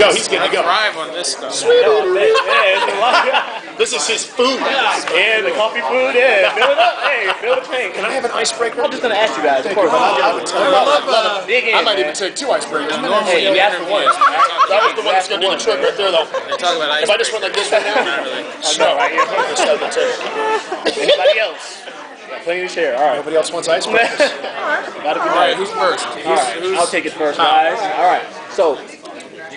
Yo, he's getting to go. Thrive on this stuff. Sweet. Yeah, This is his food. yeah, the coffee food, yeah. Fill it up, hey, fill the tank. Can I have an icebreaker? I'm just gonna ask you guys, of course. I would tell you. I might even take 2 icebreakers. Hey, you asked for one. That was the one that's gonna do the trick right there, though. They talk about ice. If I just went like this right now, Not really. snow right here. Anybody else? Got plenty to share. All right. Nobody else wants icebreakers. Gotta be All right, nice. who's first? All right, I'll take it first, guys. All right. So,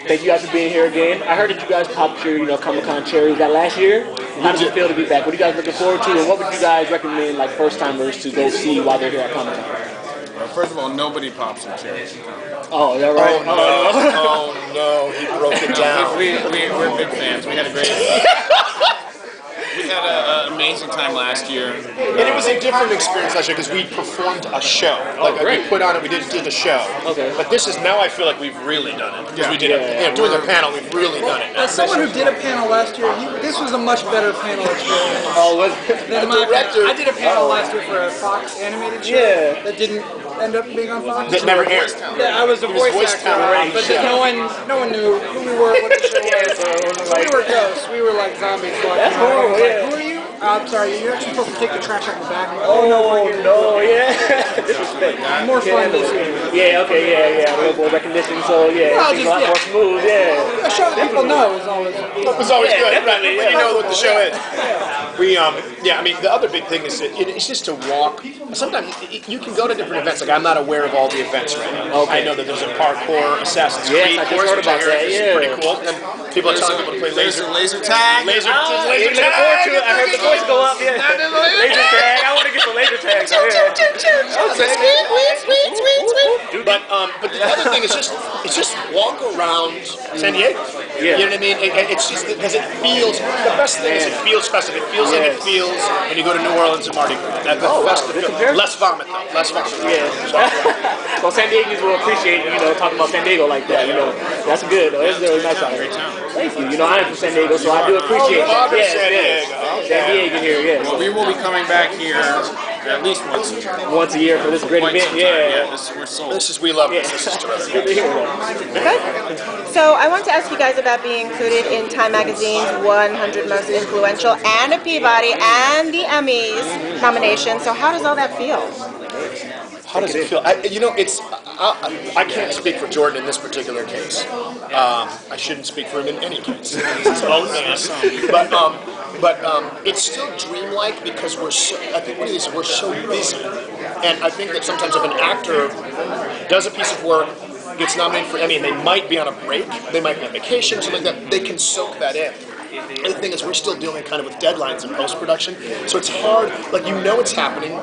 thank you guys for being here again. I heard that you guys popped your, Comic-Con cherries that last year. How does it feel to be back? What are you guys looking forward to? And what would you guys recommend, like, first-timers to go see while they're here at Comic-Con? Well, first of all, nobody pops some cherries. Oh, is that right? Oh no, he broke it down. We're big fans. We had a great. We had an amazing time last year. And it was a different experience last year because we performed a show. We put on it, we did the show. Okay. But this is, now I feel like we've really done it. Because we did doing a panel, we've really done it. As someone who did a panel last year, this was a much better panel experience. Oh, was Than my panel. I did a panel last year for a Fox animated show that didn't end up being on Fox. That never aired. Yeah, I was a voice actor, but then no one knew who we were, what the show was. We were ghosts. We were like zombies. That's horrible. Who are you? I'm sorry, you're actually supposed to take the trash out the back. Oh, no, yeah. Disrespect. More fun this year. Yeah, okay, yeah. A little more recognition, so yeah, it's a lot more smooth, yeah. A show that people know is always It's always good, right? definitely, When you know what the show is. We, I mean, the other big thing is that it's just to walk. Sometimes you can go to different events. Like, I'm not aware of all the events right now. Okay. I know that there's a parkour Assassin's Creed I just course, heard which I about hear that, is pretty cool. And people are telling people to play There's laser. a laser tag. Laser Looking tag. forward to it. I heard the voice go up, yeah. Laser tag. I want to get the laser tag. But the other thing is just walk around San Diego. Yeah. You know what I mean? It's just because it feels, the best thing is it feels festive. It feels like it feels when you go to New Orleans and Mardi Gras. That festive feel. Less vomit though. Less vomit. Yeah. Well, San Diegans will appreciate, talking about San Diego like that, That's good, though. It's really nice out here. Thank you. I am from San Diego, so I do appreciate it. San Diego. San Diego here, yes. Well, we will be coming back here at least once a year. Once a year for this great Quite event, some time. yeah. We're sold. We love this. This is terrific. Good to hear that. Good. So I want to ask you guys about being included in Time Magazine's 100 Most Influential and a Peabody and the Emmys nomination. So how does all that feel? How does it feel? I can't speak for Jordan in this particular case. I shouldn't speak for him in any case. He's his own man. But it's still dreamlike because I think what it is, we're so busy. And I think that sometimes if an actor does a piece of work, gets nominated for Emmy, and they might be on a break, they might be on vacation, something like that, they can soak that in. And the thing is, we're still dealing kind of with deadlines in post-production, so it's hard, it's happening.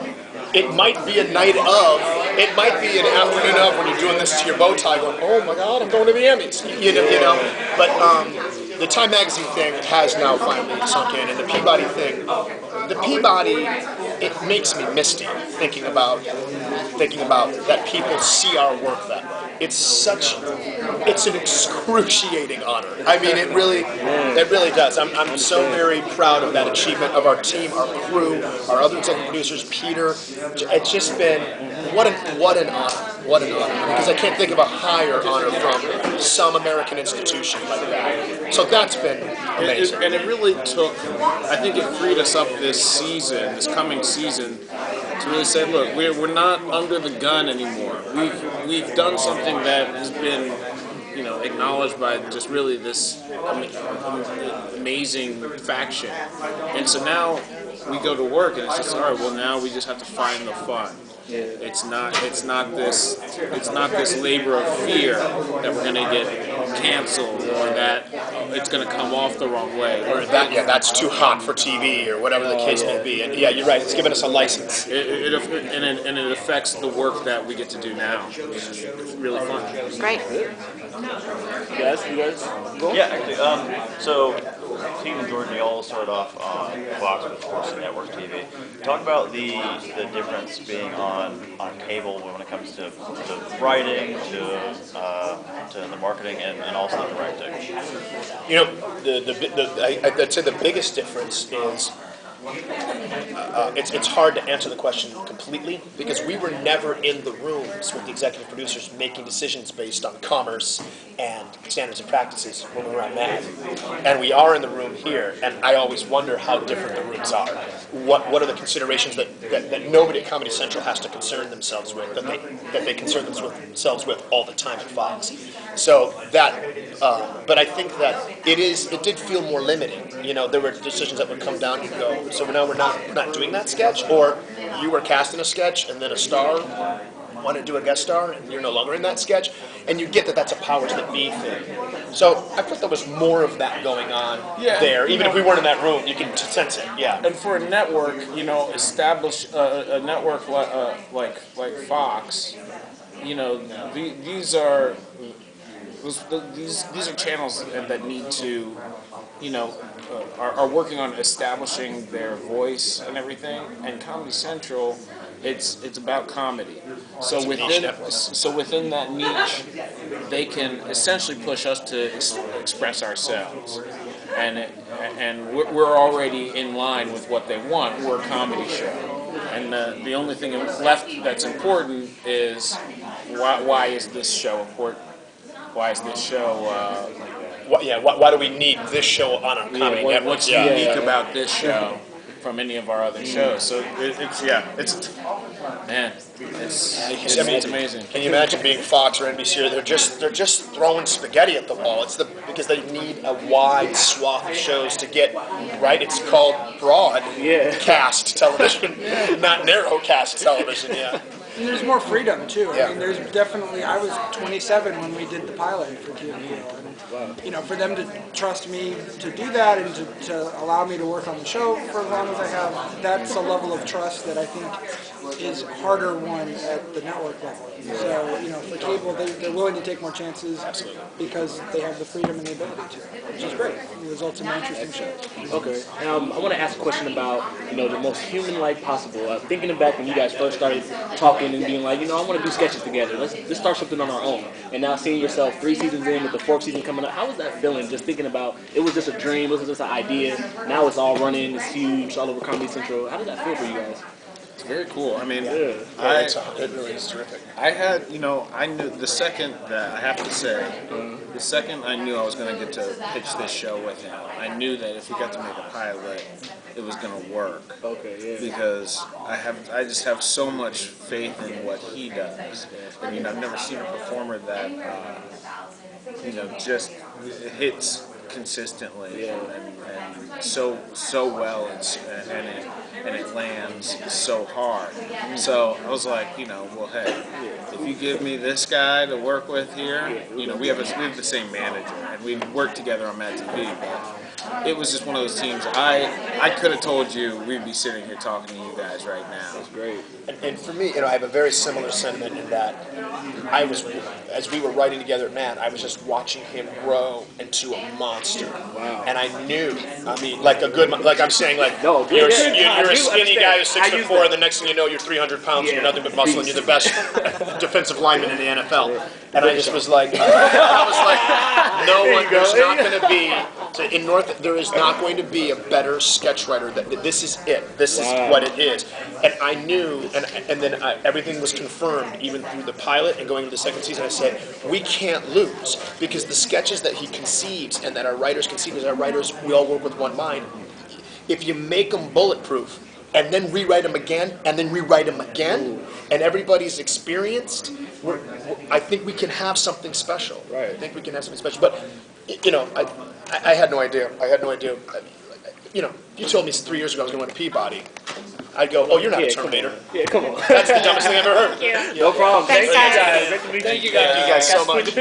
It might be a night of, it might be an afternoon of when you're doing this to your bow tie going, oh my God, I'm going to the Emmys, But the Time Magazine thing has now finally sunk in, and the Peabody thing, it makes me misty thinking about that people see our work that way. It's an excruciating honor. I mean, it really does. I'm so very proud of that achievement of our team, our crew, our other executive producers, Peter. It's just been, what an honor. What an honor. Because I can't think of a higher honor from some American institution like that. So that's been amazing. And it really took, I think it freed us up this coming season, to really say, look, we're not under the gun anymore. We've done something that has been, acknowledged by just really this amazing faction. And so now we go to work and it's just, all right, well now we just have to find the fun. It's not this labor of fear that we're gonna get canceled or that it's gonna come off the wrong way. Or that's too hot for TV or whatever the case may be. And yeah, you're right, it's given us a license. It affects the work that we get to do now, which is really fun. Great. You guys go? Yeah, actually, so Steve and Jordan, you all started off on Fox, but of course network TV. Talk about the difference being on cable when it comes to writing, to the marketing, and also the directing. I'd say the biggest difference is it's hard to answer the question completely because we were never in the rooms with the executive producers making decisions based on commerce and standards and practices when we were on Mad. And we are in the room here, and I always wonder how different the rooms are. What are the considerations that nobody at Comedy Central has to concern themselves with, that they concern themselves with all the time at Fox. So but I think that it did feel more limiting. You know, there were decisions that would come down and go, so now we're not doing that sketch, or you were cast in a sketch and then a star wanted to do a guest star and you're no longer in that sketch, and you get that that's a powers that be thing. So I thought there was more of that going on there. Even if we weren't in that room, you can sense it. Yeah. And for a network, you know, establish a network like Fox, you know, these are channels that need to, you know, are working on establishing their voice and everything. And Comedy Central, it's about comedy. So within that niche, they can essentially push us to express ourselves, and we're already in line with what they want. We're a comedy show, and the only thing left that's important is why is this show important? Why is this show? Why do we need this show on a comedy network? What's unique about this show from any of our other shows? So it's amazing. Can you imagine being Fox or NBC? They're just throwing spaghetti at the wall. Because they need a wide swath of shows to get right. It's called broadcast television, not narrow cast television. Yeah. And there's more freedom too. I mean, there's definitely. I was 27 when we did the pilot for Keegan-Michael, and you know, for them to trust me to do that and to allow me to work on the show for as long as I have, that's a level of trust that I think is harder won at the network level. So you know, for cable, they're willing to take more chances because they have the freedom and the ability to, which is great. It results in more interesting shows. Okay. I want to ask a question about, you know, the most human-like possible. Thinking back when you guys first started talking and being like, you know, I want to do sketches together. Let's start something on our own. And now seeing yourself 3 seasons in with the 4th season coming up, how was that feeling? Just thinking about it was just a dream, it was just an idea. Now it's all running, it's huge, all over Comedy Central. How did that feel for you guys? It's very cool. I mean, it really is terrific. I had, you know, I knew the second that I have to say, the second I knew I was going to get to pitch this show with him, I knew that if we got to make a pilot, it was going to work. Okay, yeah. Because I just have so much faith in what he does. I mean, I've never seen a performer that, you know, just hits consistently and so well, and it lands so hard. So I was like, you know, well, hey, if you give me this guy to work with here, you know, we have the same manager, and we work together on Mad TV, but it was just one of those teams. I could have told you we'd be sitting here talking to you guys right now. That's great. And for me, you know, I have a very similar sentiment in that as we were writing together at Mad, I was just watching him grow into a monster. Wow. And I knew, I mean, like I'm saying, like, no, you're a skinny guy who's 6'4", and the next thing you know, you're 300 pounds, and you're nothing but muscle, and you're the best defensive lineman in the NFL. And I just was like, there's not going to be, there is not going to be a better sketch writer. This is it. This is what it is. And I knew, and then everything was confirmed, even through the pilot and going into the 2nd season. I said, we can't lose, because the sketches that he conceives and that our writers conceive, as our writers, we all work with one mind. If you make them bulletproof and then rewrite them again and then rewrite them again, and everybody's experienced, I think we can have something special. Right. I think we can have something special. But, you know, I had no idea. You know, you told me 3 years ago I was going to win a Peabody. I'd go, oh, you're not a Terminator. Come on. That's the dumbest thing I've ever heard. Thank you. No problem. Thanks, guys. Thank you guys. Thank you guys so much.